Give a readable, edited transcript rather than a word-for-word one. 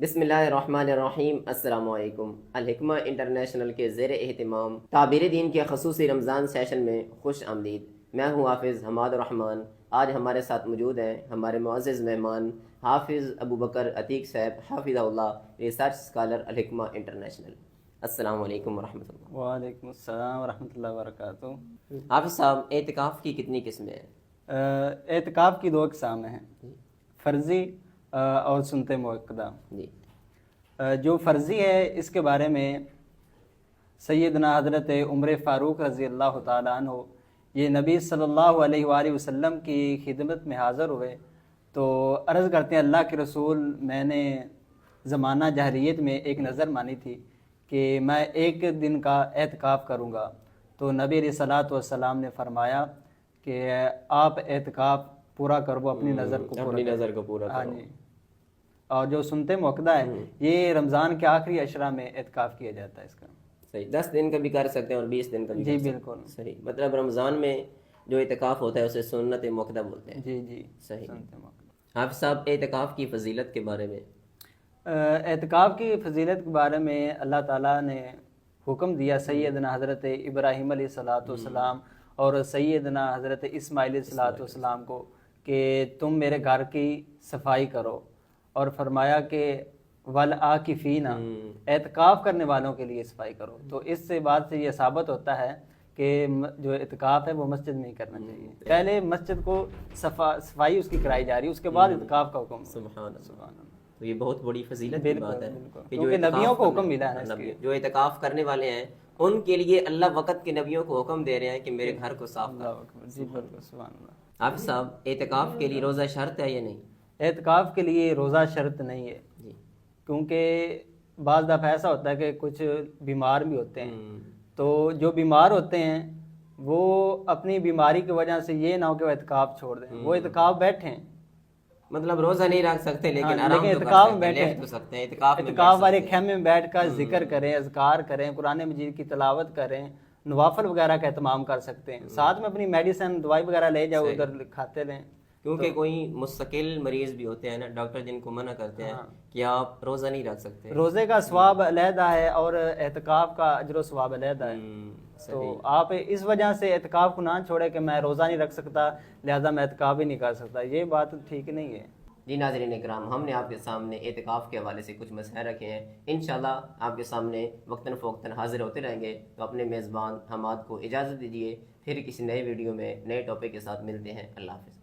بسم اللہ الرحمن الرحیم۔ السلام علیکم۔ الحکمہ انٹرنیشنل کے زیر اہتمام تعبیر دین کے خصوصی رمضان سیشن میں خوش آمدید۔ میں ہوں حافظ حماد الرحمن۔ آج ہمارے ساتھ موجود ہیں ہمارے معزز مہمان حافظ ابو بکر عتیق صاحب حافظہ اللہ، ریسرچ اسکالر الحکمہ انٹرنیشنل۔ السلام علیکم ورحمۃ اللہ۔ وعلیکم السلام ورحمۃ اللہ وبرکاتہ۔ حافظ صاحب، اعتکاف کی کتنی قسمیں ہیں؟ اعتکاف کی 2 اقسام ہیں، فرضی اور سنت موقدہ۔ جی، جو فرضی ہے اس کے بارے میں سیدنا حضرت عمر فاروق رضی اللہ تعالیٰ عنہ یہ نبی صلی اللہ علیہ وآلہ وسلم کی خدمت میں حاضر ہوئے تو عرض کرتے ہیں، اللہ کے رسول، میں نے زمانہ جاہلیت میں ایک نظر مانی تھی کہ میں 1 دن کا اعتکاف کروں گا۔ تو نبی علیہ الصلوۃ والسلام نے فرمایا کہ آپ اعتکاف پورا کرو، اپنی نظر کو پورا اپنی کرو۔ نظر کو پورا ہاں کرو۔ جی۔ اور جو سنت موقدہ ہے یہ رمضان کے آخری عشرہ میں اعتکاف کیا جاتا ہے اس کا۔ صحیح، 10 دن کا بھی کر سکتے ہیں اور 20 دن کا بھی جی کر سکتے ہیں۔ بالکل۔ صحیح، مطلب رمضان میں جو اعتکاف ہوتا ہے اسے سنت موقدہ بولتے ہیں۔ جی جی، صحیح۔ سنت موقدہ۔ حافظ صاحب، اعتکاف کی فضیلت کے بارے میں؟ اعتکاف کی فضیلت کے بارے میں اللہ تعالیٰ نے حکم دیا سیدنا حضرت ابراہیم علیہ الصلوۃ والسلام اور سیدنا حضرت اسماعیل علیہ الصلوۃ والسلام کو کہ تم میرے گھر کی صفائی کرو، اور فرمایا کہ والعاکفین، اعتکاف کرنے والوں کے لیے صفائی کرو۔ تو اس سے بات سے یہ ثابت ہوتا ہے کہ جو اعتکاف ہے وہ مسجد میں ہی کرنا چاہیے۔ پہلے مسجد کو صفائی اس کی کرائی جا رہی ہے، اس کے بعد اعتکاف کا حکم۔ سبحان اللہ۔ سبحان اللہ۔ تو یہ بہت بڑی فضیلت کی بات ہے کہ کیونکہ نبیوں کو حکم ملا ہے اس کے۔ جو اعتکاف کرنے والے ہیں ان کے لیے اللہ وقت کے نبیوں کو حکم دے رہے ہیں کہ میرے گھر کو صاف کرو۔ جی بالکل، سبحان اللہ۔ حافظ صاحب، اعتکاف کے لیے روزہ شرط ہے یا نہیں؟ اعتکاف کے لیے روزہ شرط نہیں ہے، جی، کیونکہ بعض دفعہ ایسا ہوتا ہے کہ کچھ بیمار بھی ہوتے ہیں، تو جو بیمار ہوتے ہیں وہ اپنی بیماری کی وجہ سے یہ نہ ہو کہ وہ اعتکاف چھوڑ دیں، وہ اعتکاف بیٹھیں، مطلب روزہ نہیں رکھ سکتے لیکن آرام تو اعتکاف کر میں سکتے ہیں، بیٹھیں، لیٹ تو سکتے ہیں، اعتکاف میں اعتکاف والے بیٹھ سکتے ہیں۔ خیمے میں بیٹھ کر ذکر کریں، اذکار کریں، قرآن مجید کی تلاوت کریں، نوافل وغیرہ کا اہتمام کر سکتے ہیں، ساتھ میں اپنی میڈیسن دوائی وغیرہ لے جاؤ، ادھر کھاتے رہیں۔ کیونکہ کوئی مستقل مریض بھی ہوتے ہیں نا، ڈاکٹر جن کو منع کرتے ہیں کہ آپ روزہ نہیں رکھ سکتے۔ روزے کا ثواب علیحدہ ہے اور اعتکاف کا اجر و ثواب علیحدہ ہے، تو آپ اس وجہ سے اعتکاف کو نہ چھوڑے کہ میں روزہ نہیں رکھ سکتا لہذا میں اعتکاف ہی نہیں کر سکتا، یہ بات ٹھیک نہیں ہے۔ جی ناظرین اکرام، ہم نے آپ کے سامنے اعتکاف کے حوالے سے کچھ مسائل رکھے ہیں، انشاءاللہ آپ کے سامنے وقتاً فوقتاً حاضر ہوتے رہیں گے۔ تو اپنے میزبان حماد کو اجازت دیجیے، پھر کسی نئے ویڈیو میں نئے ٹاپک کے ساتھ ملتے ہیں۔ اللہ حافظ۔